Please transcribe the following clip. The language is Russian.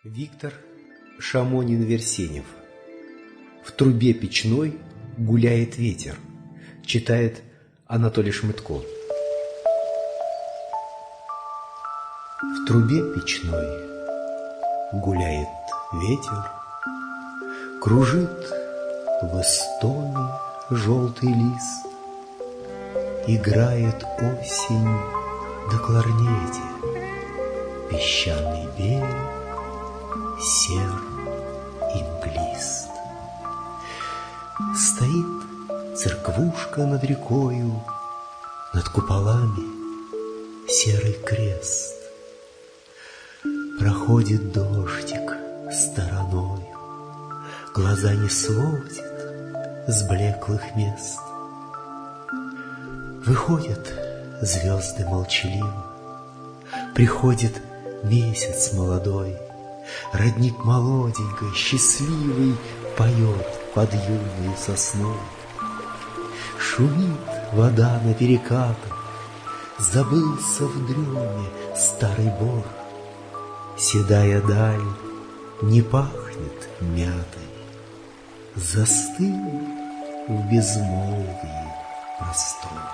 Виктор Шамонин-Версенев. В трубе печной гуляет ветер. Читает Анатолий Шмытко. В трубе печной гуляет ветер, кружит в эстоне желтый лист, играет осень на кларнете, песчаный берег сер и мглист. Стоит церквушка над рекою, над куполами серый крест. Проходит дождик стороною, глаза не сводит с блеклых мест. Выходят звезды молчаливо, приходит месяц молодой, родник молоденькой, счастливый, поет под юной сосной. Шумит вода на перекатах, забылся в дреме старый бор. Седая даль не пахнет мятой, застыл в безмолвии простор.